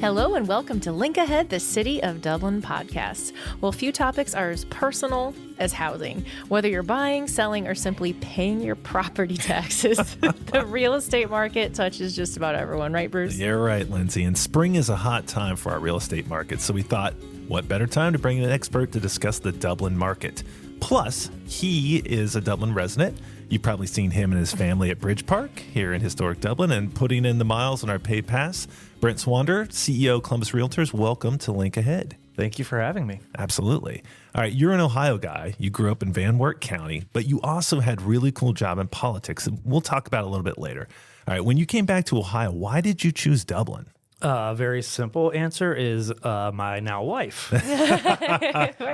Hello and welcome to Link Ahead, the City of Dublin podcast. Well, few topics are as personal as housing. Whether you're buying, selling, or simply paying your property taxes, the real estate market touches just about everyone, right, Bruce? You're right, Lindsay. And spring is a hot time for our real estate market. So we thought, what better time to bring in an expert to discuss the Dublin market? Plus, he is a Dublin resident. You've probably seen him and his family at Bridge Park here in historic Dublin and putting in the miles on our paid pass. Brent Swander, CEO, Columbus Realtors, welcome to Link Ahead. Thank you for having me. Absolutely. All right, you're an Ohio guy. You grew up in Van Wert County, but you also had a really cool job in politics, and we'll talk about it a little bit later. All right, when you came back to Ohio, why did you choose Dublin? Very simple answer is my now wife.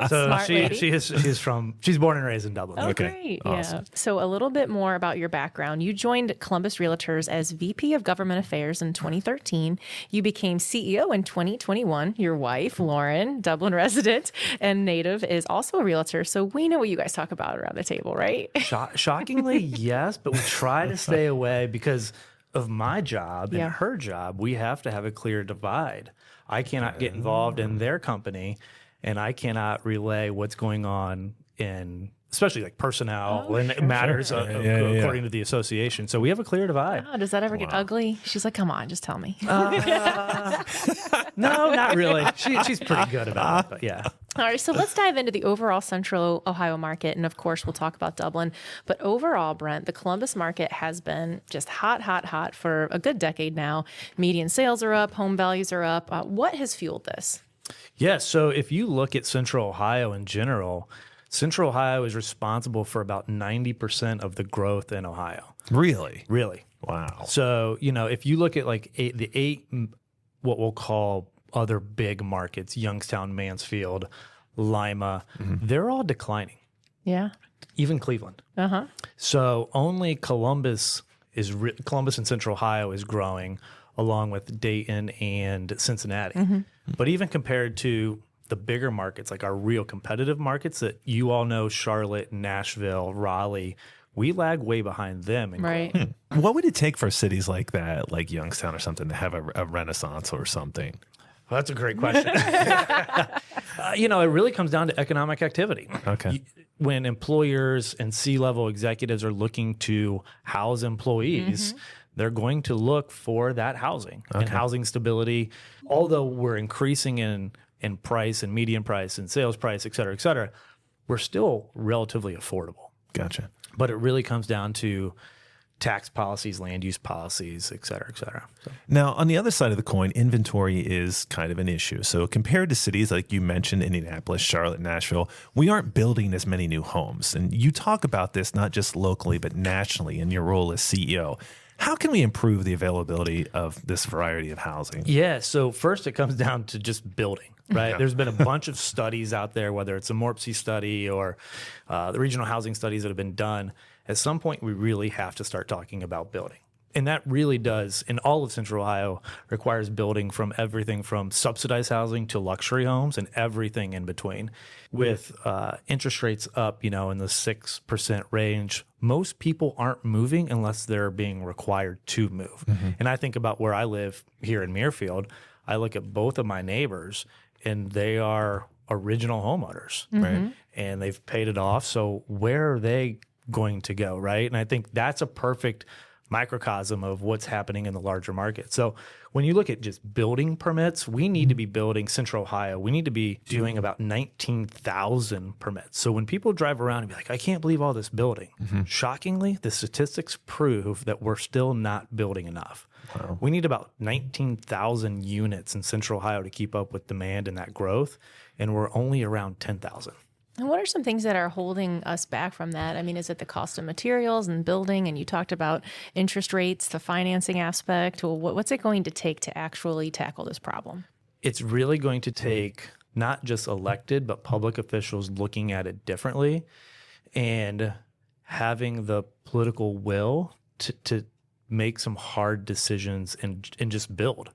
Smart lady. She's born and raised in Dublin. Oh, Okay, great. awesome. Yeah. So a little bit more about your background. You joined Columbus Realtors as VP of Government Affairs in 2013. You became CEO in 2021. Your wife, Lauren, Dublin resident and native, is also a realtor. So we know what you guys talk about around the table, right? Shockingly, yes, but we try to stay away because of my job Yeah. and her job. We have to have a clear divide. I cannot get involved in their company, and I cannot relay what's going on in, especially like personnel and matters according to the association. So we have a clear divide. Oh, does that ever get ugly? She's like, come on, just tell me. No, not really. She's pretty good about it, but yeah. All right, so let's dive into the overall central Ohio market. And of course, we'll talk about Dublin. But overall, Brent, the Columbus market has been just hot for a good decade now. Median sales are up, home values are up. What has fueled this? Yeah, so if you look at Central Ohio in general, Central Ohio is responsible for about 90% of the growth in Ohio. Really? Really. Wow. So, if you look at like the eight, what we'll call other big markets, Youngstown, Mansfield, Lima, they're all declining, Yeah. even Cleveland. Uh-huh. So only Columbus and Central Ohio is growing along with Dayton and Cincinnati. But even compared to the bigger markets, like our real competitive markets that you all know, Charlotte, Nashville, Raleigh, we lag way behind them. In Right. growth. What would it take for cities like that, like Youngstown or something, to have a renaissance or something? Well, that's a great question. It really comes down to economic activity. Okay. When employers and C-level executives are looking to house employees, they're going to look for that housing and housing stability. Although we're increasing in price and median price and sales price, et cetera, we're still relatively affordable. Gotcha. But it really comes down to tax policies, land use policies, et cetera, et cetera. So. Now, on the other side of the coin, inventory is kind of an issue. So compared to cities like you mentioned, Indianapolis, Charlotte, Nashville, we aren't building as many new homes. And you talk about this not just locally, but nationally in your role as CEO. How can we improve the availability of this variety of housing? Yeah, so first it comes down to just building, right? Yeah. There's been a bunch of studies out there, whether it's a MORPC study or the regional housing studies that have been done. At some point, we really have to start talking about building. And that really does, in all of Central Ohio, requires building from everything from subsidized housing to luxury homes and everything in between. With interest rates up, in the 6% range, most people aren't moving unless they're being required to move. And I think about where I live here in Muirfield. I look at both of my neighbors, and they are original homeowners, right? And they've paid it off. So where are they going to go, right? And I think that's a perfect microcosm of what's happening in the larger market. So when you look at just building permits, we need to be building Central Ohio. We need to be doing about 19,000 permits. So when people drive around and be like, I can't believe all this building, shockingly, the statistics prove that we're still not building enough. Wow. We need about 19,000 units in Central Ohio to keep up with demand and that growth, and we're only around 10,000. And what are some things that are holding us back from that? I mean, is it the cost of materials and building? And you talked about interest rates, the financing aspect. Well, what's it going to take to actually tackle this problem? It's really going to take not just elected, but public officials looking at it differently and having the political will to make some hard decisions and just build.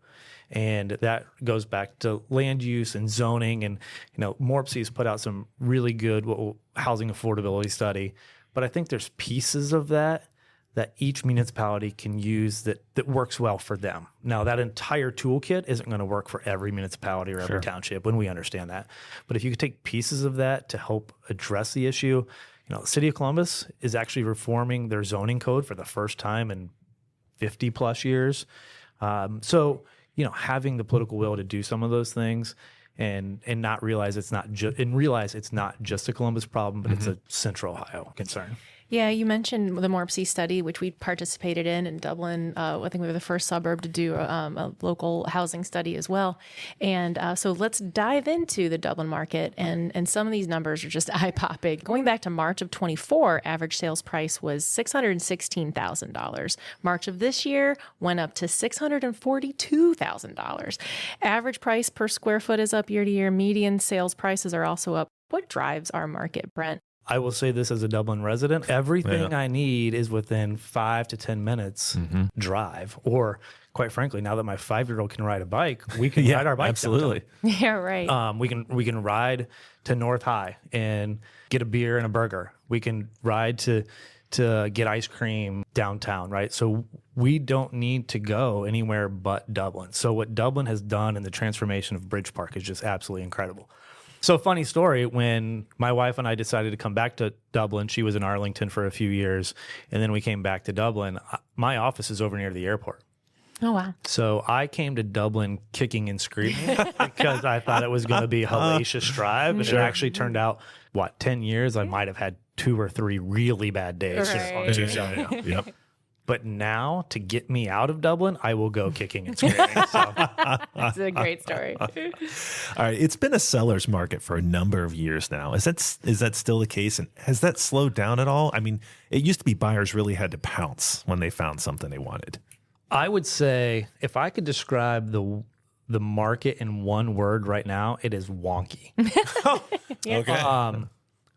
And that goes back to land use and zoning. And, MORPC has put out some really good housing affordability study. But I think there's pieces of that that each municipality can use that works well for them. Now, that entire toolkit isn't going to work for every municipality or every township, when we understand that. But if you could take pieces of that to help address the issue, the city of Columbus is actually reforming their zoning code for the first time in 50 plus years. So, having the political will to do some of those things and not realize it's not just a Columbus problem, but it's a Central Ohio concern. Yeah, you mentioned the Morpsey study, which we participated in Dublin. I think we were the first suburb to do a local housing study as well. And so let's dive into the Dublin market. And some of these numbers are just eye-popping. Going back to March of 24, average sales price was $616,000. March of this year went up to $642,000. Average price per square foot is up year to year. Median sales prices are also up. What drives our market, Brent? I will say this as a Dublin resident, everything I need is within 5 to 10 minutes drive. Or quite frankly, now that my 5-year-old can ride a bike, we can ride our bike. Absolutely. Downtown. Yeah, right. We can ride to North High and get a beer and a burger. We can ride to get ice cream downtown, right? So we don't need to go anywhere but Dublin. So what Dublin has done in the transformation of Bridge Park is just absolutely incredible. So funny story, when my wife and I decided to come back to Dublin, she was in Arlington for a few years, and then we came back to Dublin. My office is over near the airport. Oh, wow. So I came to Dublin kicking and screaming because I thought it was going to be a hellacious drive. And it actually turned out, 10 years, I might have had 2 or 3 really bad days. Right. Yep. But now, to get me out of Dublin, I will go kicking and screaming. So. That's a great story. All right. It's been a seller's market for a number of years now. Is that still the case? And has that slowed down at all? I mean, it used to be buyers really had to pounce when they found something they wanted. I would say, if I could describe the market in one word right now, it is wonky. Okay.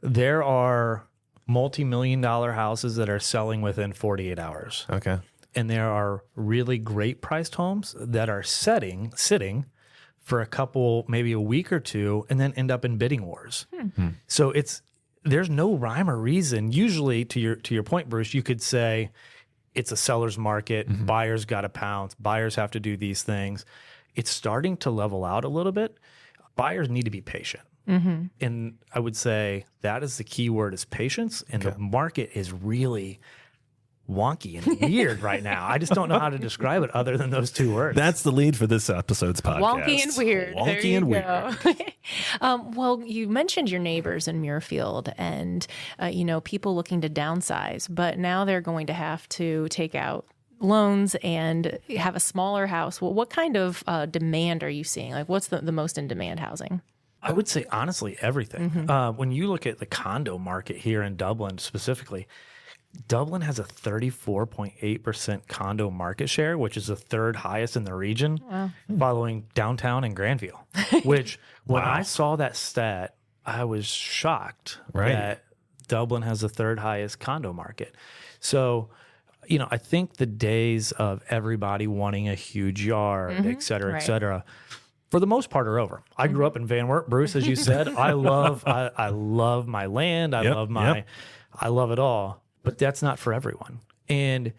There are multi-million-dollar houses that are selling within 48 hours. Okay. And there are really great priced homes that are sitting for a couple, maybe a week or two, and then end up in bidding wars. So there's no rhyme or reason. Usually, to your point, Bruce, you could say it's a seller's market. Buyers got to pounce. Buyers have to do these things. It's starting to level out a little bit. Buyers need to be patient. And I would say that is the key word, is patience. And the market is really wonky and weird right now. I just don't know how to describe it other than those 2 words. That's the lead for this episode's podcast. Wonky and weird. Wonky and weird. Well, you mentioned your neighbors in Muirfield and, people looking to downsize, but now they're going to have to take out loans and have a smaller house. Well, what kind of demand are you seeing? Like, what's the most in demand housing? I would say, honestly, everything. When you look at the condo market here in Dublin specifically, Dublin has a 34.8% condo market share, which is the 3rd highest in the region, following downtown and Granville, which when I saw that stat, I was shocked that Dublin has the 3rd highest condo market. So, I think the days of everybody wanting a huge yard, et cetera, for the most part, are over. I grew up in Van Wert, Bruce, as you said. I love my land. I love it all. But that's not for everyone. And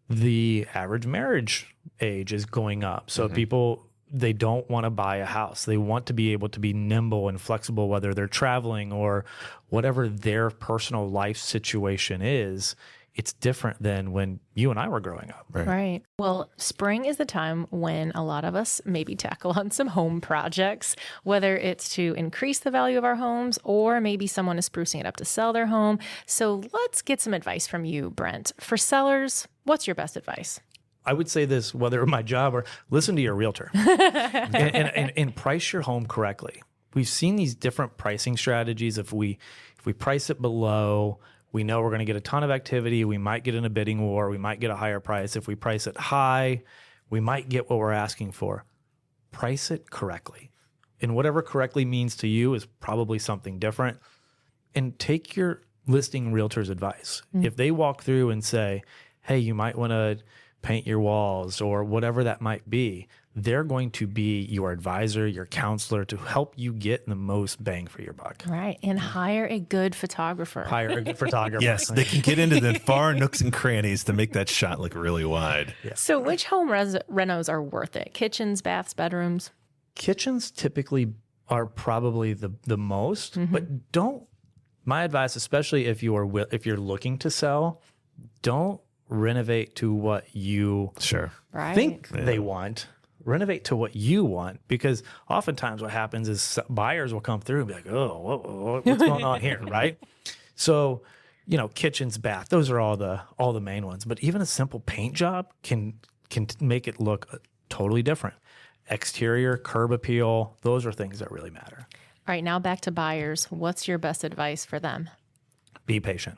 the average marriage age is going up. So people, they don't want to buy a house. They want to be able to be nimble and flexible, whether they're traveling or whatever their personal life situation is. It's different than when you and I were growing up. Right. Well, spring is the time when a lot of us maybe tackle on some home projects, whether it's to increase the value of our homes or maybe someone is sprucing it up to sell their home. So let's get some advice from you, Brent. For sellers, what's your best advice? I would say this, whether my job or listen to your realtor and price your home correctly. We've seen these different pricing strategies. If we price it below, we know we're going to get a ton of activity. We might get in a bidding war. We might get a higher price. If we price it high, we might get what we're asking for. Price it correctly. And whatever correctly means to you is probably something different. And take your listing realtor's advice. If they walk through and say, hey, you might want to paint your walls or whatever that might be, they're going to be your advisor, your counselor to help you get the most bang for your buck. Right. And hire a good photographer. Hire a good photographer. Yes, they can get into the far nooks and crannies to make that shot look really wide. Yeah. So which home renos are worth it? Kitchens, baths, bedrooms? Kitchens typically are probably the most, but don't. My advice, especially if you're looking to sell, don't renovate to what you Right. think they want. Renovate to what you want, because oftentimes what happens is buyers will come through and be like, "Oh, what's going on here?" Right? So, kitchens, bath, those are all the main ones. But even a simple paint job can make it look totally different. Exterior, curb appeal, those are things that really matter. All right, now back to buyers. What's your best advice for them? Be patient.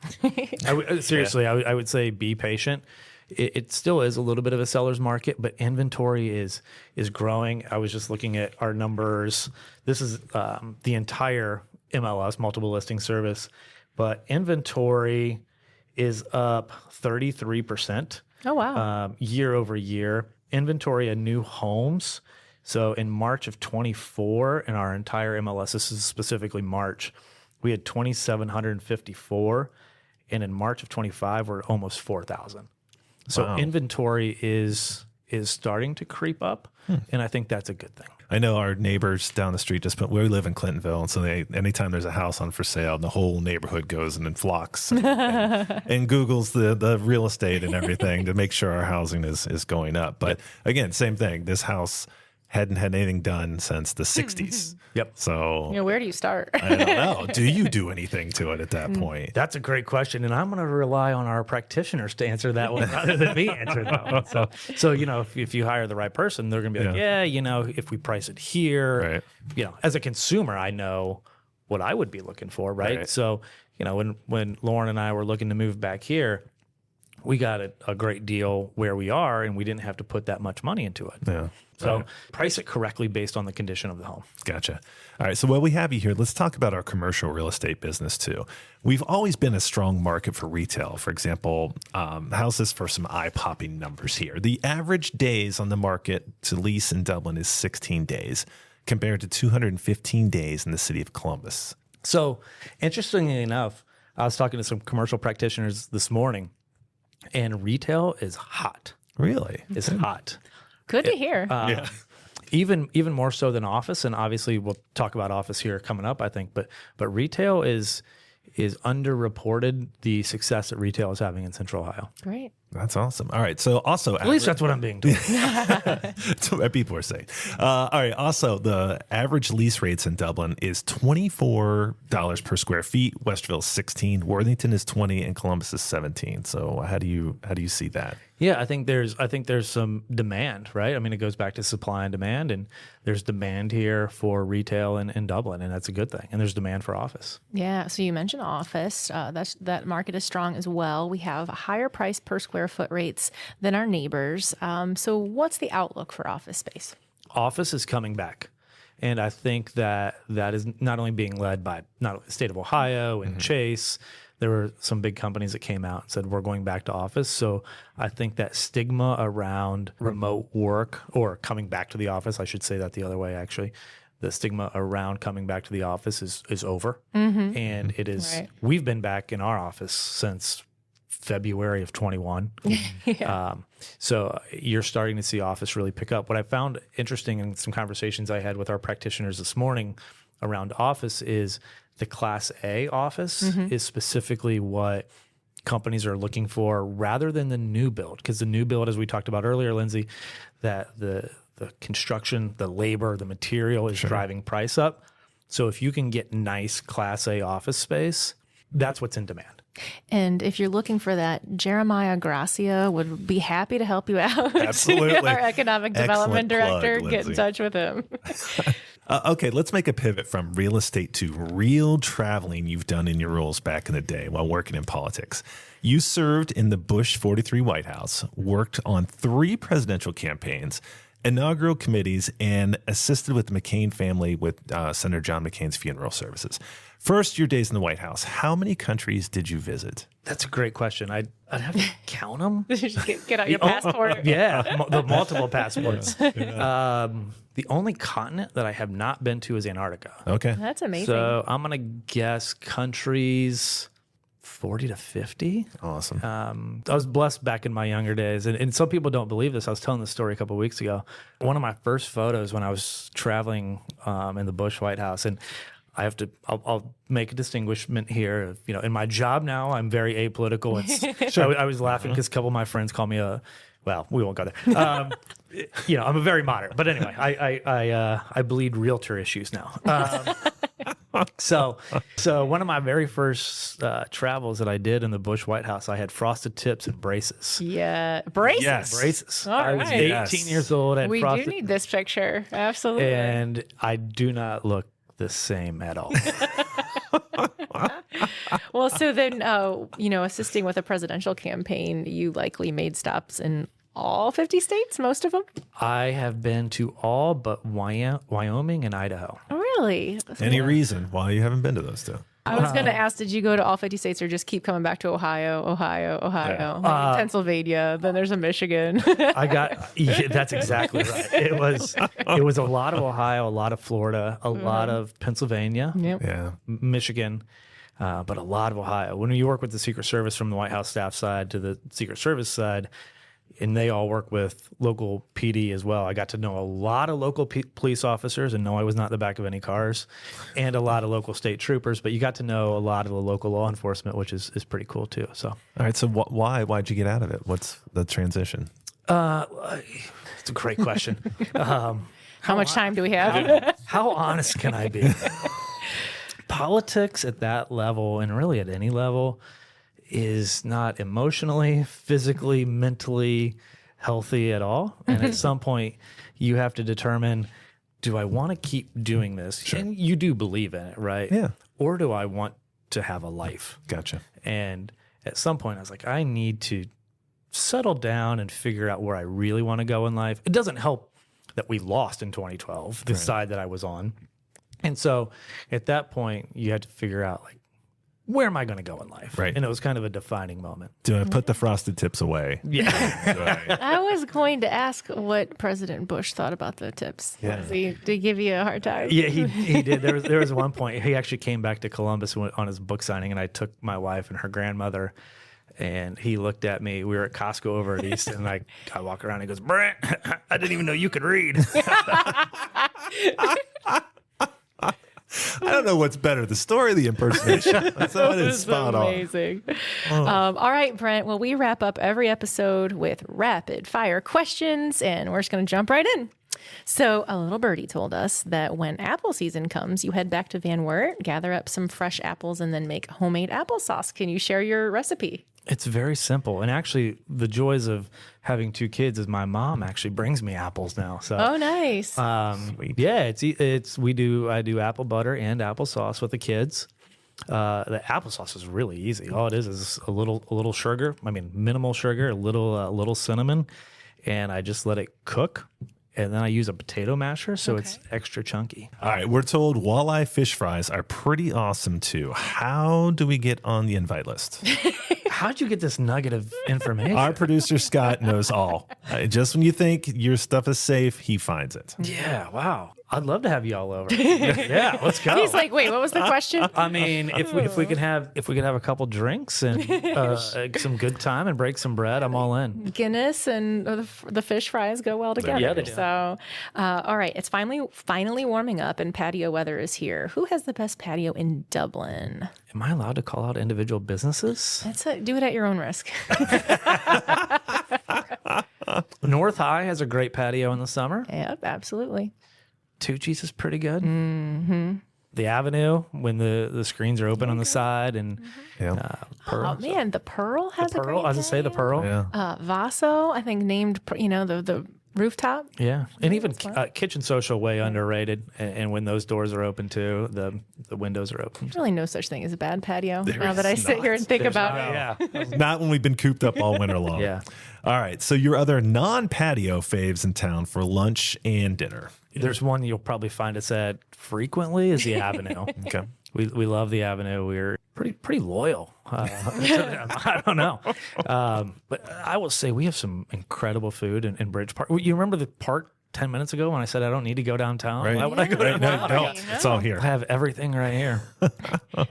Seriously, I would say be patient. It still is a little bit of a seller's market, but inventory is growing. I was just looking at our numbers. This is the entire MLS, multiple listing service, but inventory is up 33%. Oh, wow. Year over year. Inventory of new homes. So in March of 24, in our entire MLS, this is specifically March, we had 2,754. And in March of 25, we're almost 4,000. So inventory is starting to creep up, and I think that's a good thing. I know our neighbors down the street we live in Clintonville, and so anytime there's a house on for sale, the whole neighborhood goes and flocks and Googles the real estate and everything to make sure our housing is going up. But again, same thing. This house hadn't had anything done since the 60s. Yep. Where So do you start? I don't know. Do you do anything to it at that point? That's a great question, and I'm going to rely on our practitioners to answer that one rather than me answer that one. So if you hire the right person, they're going to be like, if we price it here, right. As a consumer, I know what I would be looking for, right? So, when Lauren and I were looking to move back here, we got a great deal where we are, and we didn't have to put that much money into it. Yeah. So price it correctly based on the condition of the home. Gotcha. All right. So while we have you here, let's talk about our commercial real estate business too. We've always been a strong market for retail. For example, how's this for some eye-popping numbers here? The average days on the market to lease in Dublin is 16 days compared to 215 days in the city of Columbus. So interestingly enough, I was talking to some commercial practitioners this morning, and retail is hot. Really? It's hot. Good to hear. Even more so than office, and obviously we'll talk about office here coming up, I think. But retail is underreported, the success that retail is having in Central Ohio. Great. That's awesome. All right. So also, At least that's what I'm being told. that's what people are saying. All right. Also, the average lease rates in Dublin is $24 per square feet. Westville is 16, Worthington is 20, and Columbus is 17. So how do you see that? Yeah, I think there's some demand, right? I mean, it goes back to supply and demand, and there's demand here for retail in Dublin, and that's a good thing. And there's demand for office. Yeah. So you mentioned office. That market is strong as well. We have a higher price per square foot rates than our neighbors. So what's the outlook for office space? Office is coming back. And I think that is not only being led by not only the state of Ohio and Chase. There were some big companies that came out and said, we're going back to office. So I think that stigma around remote work, or coming back to the office, I should say that the other way, actually. The stigma around coming back to the office is over. And it is, Right. We've been back in our office since February of 21. So you're starting to see office really pick up. What I found interesting in some conversations I had with our practitioners this morning around office is the Class A office is specifically what companies are looking for rather than the new build. Because the new build, as we talked about earlier, Lindsay, that the construction, the labor, the material is driving price up. So if you can get nice Class A office space, that's what's in demand. And if you're looking for that, Jeremiah Gracia would be happy to help you out. Absolutely. Our economic development Excellent plug, director, get in Lindsay. touch with him. Okay, let's make a pivot from real estate to real traveling you've done in your roles back in the day while working in politics. You served in the Bush 43 White House, worked on 3 presidential campaigns, inaugural committees, and assisted with the McCain family with Senator John McCain's funeral services. First, your days in the White House. How many countries did you visit? That's a great question. I'd have to count them. Get out your passport. Yeah, the multiple passports. The only continent that I have not been to is Antarctica. Okay. That's amazing. So I'm going to guess countries 40 to 50. Awesome. I was blessed back in my younger days. And some people don't believe this. I was telling this story a couple of weeks ago. One of my first photos when I was traveling in the Bush White House, and I'll make a distinguishment here. You know, in my job now, I'm very apolitical. I was laughing because a couple of my friends call me well, we won't go there. You know, I'm a very moderate, but anyway, I bleed realtor issues now. So one of my very first travels that I did in the Bush White House, I had frosted tips and braces. Yeah, braces. Yes. Braces. All I was right. 18 years old. I had We frosted, do need this picture. Absolutely. and I do not look the same at all. Well, so then, assisting with a presidential campaign, you likely made stops in all 50 states, most of them? I have been to all but Wyoming and Idaho. Really? Any reason why you haven't been to those two? I was going to ask, did you go to all 50 states or just keep coming back to Ohio? Like Pennsylvania, then there's a Michigan. That's exactly right. It was a lot of Ohio, a lot of Florida, a lot of Pennsylvania, Yep. Yeah. Michigan, but a lot of Ohio. When you work with the Secret Service from the White House staff side to the Secret Service side, and they all work with local PD as well. I got to know a lot of local police officers, and no, I was not in the back of any cars, and a lot of local state troopers, but you got to know a lot of the local law enforcement, which is pretty cool too. So, All right. So why'd you get out of it? What's the transition? it's a great question. How much time do we have? How honest can I be? Politics at that level, and really at any level, is not emotionally, physically, mentally healthy at all. And at some point, you have to determine, do I want to keep doing this? Sure. And you do believe in it, right? Yeah. Or do I want to have a life? Gotcha. And at some point, I was like, I need to settle down and figure out where I really want to go in life. It doesn't help that we lost in 2012, the side that I was on. And so at that point, you had to figure out, like, where am I going to go in life? Right. And it was kind of a defining moment. Do I put the frosted tips away? Yeah. I was going to ask what President Bush thought about the tips. Yeah. Did he give you a hard time? Yeah, he did. There was one point, he actually came back to Columbus on his book signing, and I took my wife and her grandmother, and he looked at me. We were at Costco over at East, and I walk around and he goes, Brent, I didn't even know you could read. I don't know what's better, the story or the impersonation. That is spot on. Amazing. All right, Brent. Well, we wrap up every episode with rapid fire questions, and we're just going to jump right in. So a little birdie told us that when apple season comes, you head back to Van Wert, gather up some fresh apples, and then make homemade applesauce. Can you share your recipe? It's very simple. And actually, the joys of having two kids is my mom actually brings me apples now. So, Oh, nice. Sweet. yeah, I do apple butter and applesauce with the kids. The applesauce is really easy. All it is a little sugar. I mean, minimal sugar, a little cinnamon, and I just let it cook. And then I use a potato masher, so it's extra chunky. All right. We're told walleye fish fries are pretty awesome too. How do we get on the invite list? How'd you get this nugget of information? Our producer, Scott, knows all. Just when you think your stuff is safe, he finds it. Yeah, wow. I'd love to have you all over. Yeah, let's go. He's like, wait, what was the question? I mean, if we could have a couple drinks and some good time and break some bread, I'm all in. Guinness and the fish fries go well together. Yeah, they do. So, all right, it's finally warming up and patio weather is here. Who has the best patio in Dublin? Am I allowed to call out individual businesses? Do it at your own risk. North High has a great patio in the summer. Yep, absolutely. Tucci's is pretty good. Mm-hmm. The Avenue, when the screens are open on the side, and Pearl. Oh man, the Pearl has The a Pearl, great as I say, the patio. Pearl. Yeah. Vaso, I think named the rooftop. Yeah, and even Kitchen Social, way underrated. And when those doors are open too, the windows are open. Really, no such thing as a bad patio. There now that I is sit not. here and think about it. Yeah. Not when we've been cooped up all winter long. Yeah. All right. So your other non-patio faves in town for lunch and dinner. There's one you'll probably find us at frequently is the Avenue. Okay. We love the Avenue. We're pretty loyal. I don't know. But I will say we have some incredible food in Bridge Park. You remember the park 10 minutes ago when I said I don't need to go downtown? Right. Why would I go downtown? No, it's all here. I have everything right here.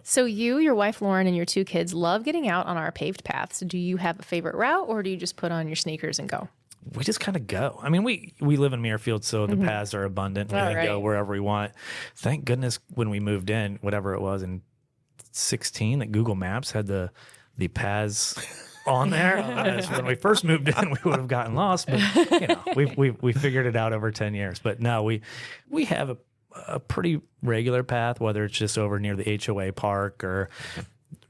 So you, your wife Lauren, and your 2 kids love getting out on our paved paths. Do you have a favorite route, or do you just put on your sneakers and go? We just kind of go. I mean, we live in Muirfield, so the paths are abundant. We can go wherever we want. Thank goodness when we moved in, whatever it was in 16, that Google Maps had the paths on there. When we first moved in, we would have gotten lost, but we figured it out over 10 years. But no, we have a pretty regular path, whether it's just over near the HOA park or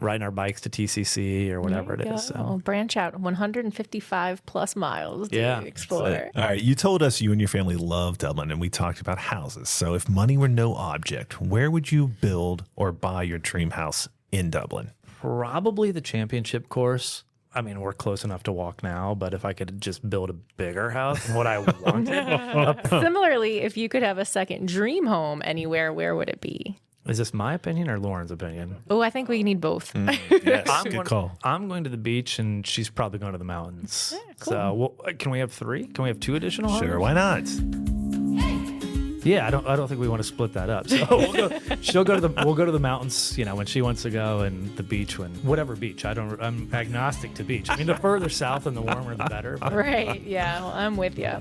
riding our bikes to TCC or whatever it is. So. Branch out 155 plus miles to explore. All right. You told us you and your family love Dublin, and we talked about houses. So if money were no object, where would you build or buy your dream house in Dublin? Probably the championship course. I mean, we're close enough to walk now, but if I could just build a bigger house than what I wanted. Similarly, if you could have a second dream home anywhere, where would it be? Is this my opinion or Lauren's opinion? Oh, I think we need both. Yes, good call. I'm going to the beach, and she's probably going to the mountains. Yeah, cool. So, can we have 3? Can we have 2 additional homes? Sure, why not? Yeah, I don't think we want to split that up. So we'll go to the mountains, when she wants to go, and the beach whatever beach. I'm agnostic to beach. I mean, the further south and the warmer, the better. But. Right. Yeah, well, I'm with you.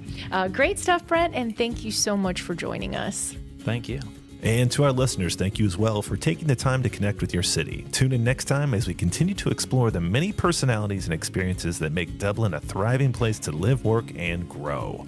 Great stuff, Brent, and thank you so much for joining us. Thank you. And to our listeners, thank you as well for taking the time to connect with your city. Tune in next time as we continue to explore the many personalities and experiences that make Dublin a thriving place to live, work, and grow.